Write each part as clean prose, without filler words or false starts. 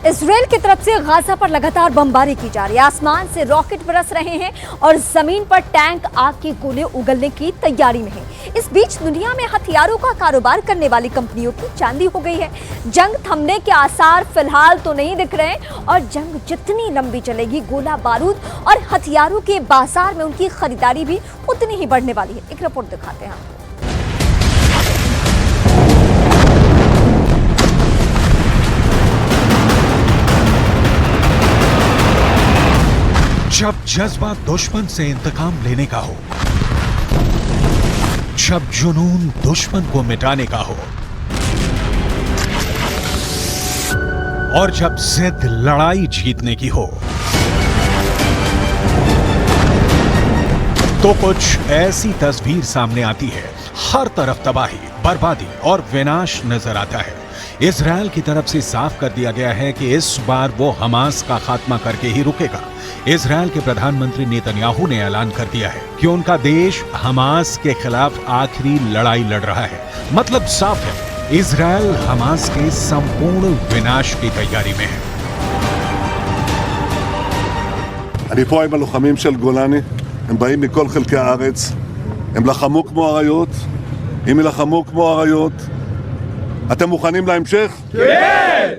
Israel की तरफ से गाजा पर लगातार बमबारी की जा रही है। आसमान से रॉकेट बरस रहे हैं और जमीन पर टैंक आग के गोले उगलने की तैयारी में है। इस बीच दुनिया में हथियारों का कारोबार करने वाली कंपनियों की चांदी हो गई है। जंग थमने के आसार फिलहाल तो नहीं दिख रहे और जंग जितनी लंबी चलेगी, गोला बारूद और हथियारों के बाजार में उनकी खरीदारी भी उतनी ही बढ़ने वाली है। एक रिपोर्ट दिखाते हैं आपको। जब जज्बा दुश्मन से इंतकाम लेने का हो, जब जुनून दुश्मन को मिटाने का हो और जब जिद लड़ाई जीतने की हो, तो कुछ ऐसी तस्वीर सामने आती है। हर तरफ तबाही, बर्बादी और विनाश नजर आता है। इजरायल की तरफ से साफ कर दिया गया है कि इस बार वो हमास का खात्मा करके ही रुकेगा। इजरायल के प्रधानमंत्री नेतन्याहू ने ऐलान कर दिया है कि उनका देश हमास के खिलाफ आखिरी लड़ाई लड़ रहा है। मतलब साफ है, इजरायल हमास के संपूर्ण विनाश की तैयारी में है। אני פה עם הלוחמים של גולני, הם באים מכל חלקי הארץ, הם לחמו כמו אריות, אם ילחמו כמו אריות, אתם מוכנים להמשך? כן!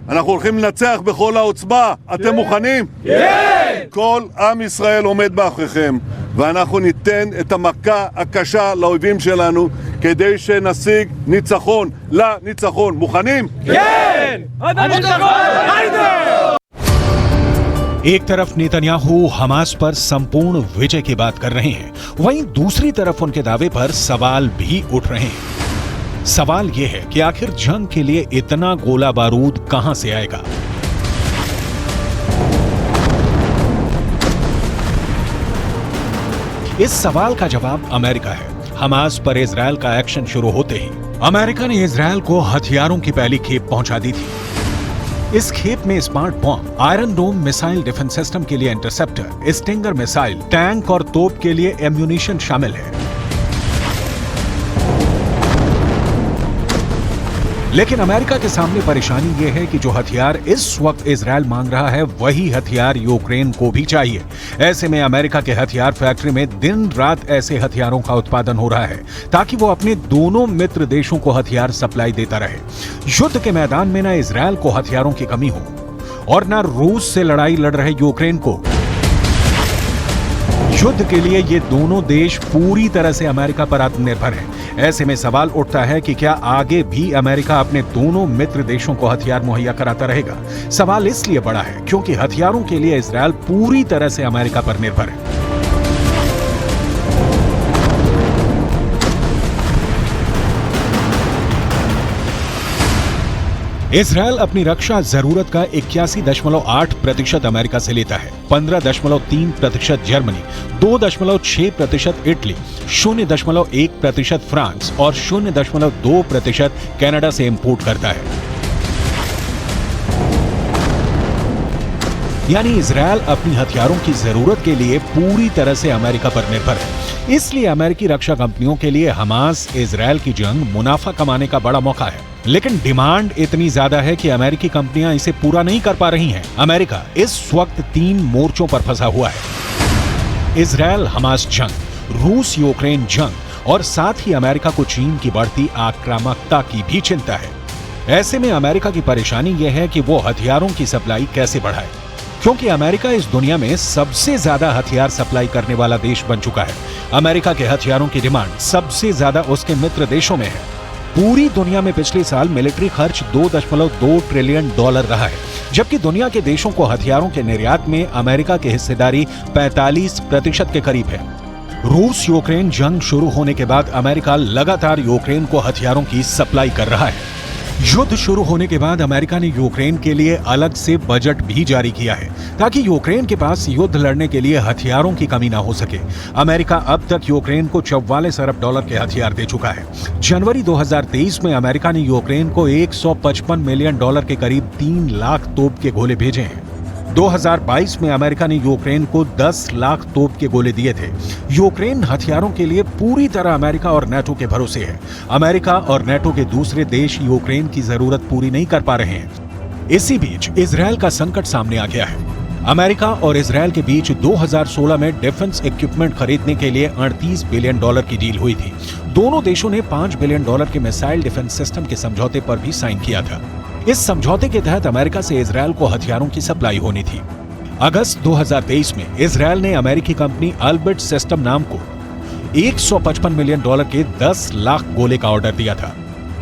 אנחנו הולכים לנצח בכל העוצמה, אתם מוכנים? כן! כל עם ישראל עומד מאחוריכם, ואנחנו ניתן את המכה הקשה לאויבים שלנו, כדי שנשיג ניצחון לניצחון. מוכנים? כן! एक तरफ नेतन्याहू हमास पर संपूर्ण विजय की बात कर रहे हैं, वहीं दूसरी तरफ उनके दावे पर सवाल भी उठ रहे हैं। सवाल यह है कि आखिर जंग के लिए इतना गोला बारूद कहां से आएगा? इस सवाल का जवाब अमेरिका है। हमास पर इजरायल का एक्शन शुरू होते ही अमेरिका ने इजरायल को हथियारों की पहली खेप पहुंचा दी थी। इस खेप में smart bomb, iron dome missile defence system के लिए इंटरसेप्टर, स्टिंगर मिसाइल, टैंक और तोप के लिए एम्यूनिशन शामिल है। लेकिन अमेरिका के सामने परेशानी यह है कि जो हथियार इस वक्त इजरायल मांग रहा है, वही हथियार यूक्रेन को भी चाहिए। ऐसे में अमेरिका के हथियार फैक्ट्री में दिन रात ऐसे हथियारों का उत्पादन हो रहा है ताकि वो अपने दोनों मित्र देशों को हथियार सप्लाई देता रहे। युद्ध के मैदान में न इजरायल को हथियारों की कमी हो और न रूस से लड़ाई लड़ रहे यूक्रेन को। युद्ध के लिए ये दोनों देश पूरी तरह से अमेरिका पर आत्मनिर्भर हैं। ऐसे में सवाल उठता है कि क्या आगे भी अमेरिका अपने दोनों मित्र देशों को हथियार मुहैया कराता रहेगा? सवाल इसलिए बड़ा है क्योंकि हथियारों के लिए इजरायल पूरी तरह से अमेरिका पर निर्भर है। इजरायल अपनी रक्षा जरूरत का 81.8% अमेरिका से लेता है, 15.3% जर्मनी, 2.6% इटली, 0.1% फ्रांस और 0.2% कनाडा से इंपोर्ट करता है। यानी इजरायल अपनी हथियारों की जरूरत के लिए पूरी तरह से अमेरिका पर निर्भर है। इसलिए अमेरिकी रक्षा कंपनियों के लिए हमास इजरायल की जंग मुनाफा कमाने का बड़ा मौका है। लेकिन डिमांड इतनी ज्यादा है कि अमेरिकी कंपनियां इसे पूरा नहीं कर पा रही हैं। अमेरिका इस वक्त 3 मोर्चों पर फंसा हुआ है: इजरायल हमास जंग, रूस यूक्रेन जंग और साथ ही अमेरिका को चीन की बढ़ती आक्रामकता की भी चिंता है। ऐसे में अमेरिका की परेशानी यह है कि वो हथियारों की सप्लाई कैसे बढ़ाए, क्योंकि अमेरिका इस दुनिया में सबसे ज्यादा हथियार सप्लाई करने वाला देश बन चुका है। अमेरिका के हथियारों की डिमांड सबसे ज्यादा उसके मित्र देशों में है। पूरी दुनिया में पिछले साल मिलिट्री खर्च $2.2 ट्रिलियन रहा है, जबकि दुनिया के देशों को हथियारों के निर्यात में अमेरिका की हिस्सेदारी 45% के करीब है। रूस यूक्रेन जंग शुरू होने के बाद अमेरिका लगातार यूक्रेन को हथियारों की सप्लाई कर रहा है। युद्ध शुरू होने के बाद अमेरिका ने यूक्रेन के लिए अलग से बजट भी जारी किया है ताकि यूक्रेन के पास युद्ध लड़ने के लिए हथियारों की कमी ना हो सके। अमेरिका अब तक यूक्रेन को $44 अरब के हथियार दे चुका है। जनवरी 2023 में अमेरिका ने यूक्रेन को $155 मिलियन के करीब 3 लाख तोप के गोले भेजे हैं। 2022 में अमेरिका ने यूक्रेन को 10 लाख तोप के गोले दिए थे। यूक्रेन हथियारों के लिए पूरी तरह अमेरिका और नेटो के भरोसे है। अमेरिका और नेटो के दूसरे देश यूक्रेन की जरूरत पूरी नहीं कर पा रहे हैं। इसी बीच इजरायल का संकट सामने आ गया है। अमेरिका और इजरायल के बीच 2016 में डिफेंस इक्विपमेंट खरीदने के लिए $38 बिलियन की डील हुई थी। दोनों देशों ने $5 बिलियन के मिसाइल डिफेंस सिस्टम के समझौते पर भी साइन किया था। इस समझौते के तहत अमेरिका से इजरायल को हथियारों की सप्लाई होनी थी। अगस्त 2023 में इजरायल ने अमेरिकी कंपनी अल्बिट सिस्टम नाम को $155 मिलियन के 10 लाख गोले का ऑर्डर दिया था।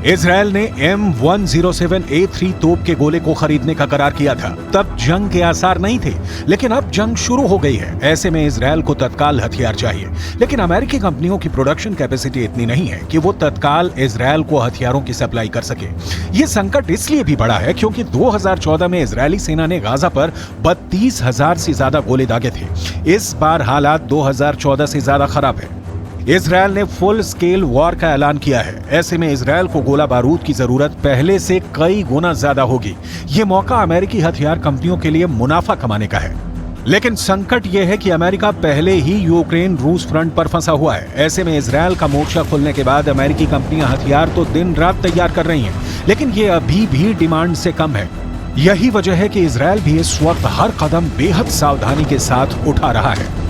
इजरायल ने M107A3 तोप के गोले को खरीदने का करार किया था। तब जंग के आसार नहीं थे, लेकिन अब जंग शुरू हो गई है। ऐसे में इजरायल को तत्काल हथियार चाहिए, लेकिन अमेरिकी कंपनियों की प्रोडक्शन कैपेसिटी इतनी नहीं है कि वो तत्काल इजरायल को हथियारों की सप्लाई कर सके। ये संकट इसलिए भी बड़ा है क्योंकि 2014 में इजरायली सेना ने गाजा पर 32,000 से ज्यादा गोले दागे थे। इस बार हालात 2014 से ज्यादा खराब है। इजरायल ने फुल स्केल वॉर का ऐलान किया है। ऐसे में इजरायल को गोला बारूद की जरूरत पहले से कई गुना ज्यादा होगी। ये मौका अमेरिकी हथियार कंपनियों के लिए मुनाफा कमाने का है। लेकिन संकट यह है कि अमेरिका पहले ही यूक्रेन रूस फ्रंट पर फंसा हुआ है। ऐसे में इजरायल का मोर्चा खुलने के बाद अमेरिकी कंपनियां हथियार तो दिन रात तैयार कर रही हैं, लेकिन ये अभी भी डिमांड से कम है। यही वजह है कि इजरायल भी इस वक्त हर कदम बेहद सावधानी के साथ उठा रहा है।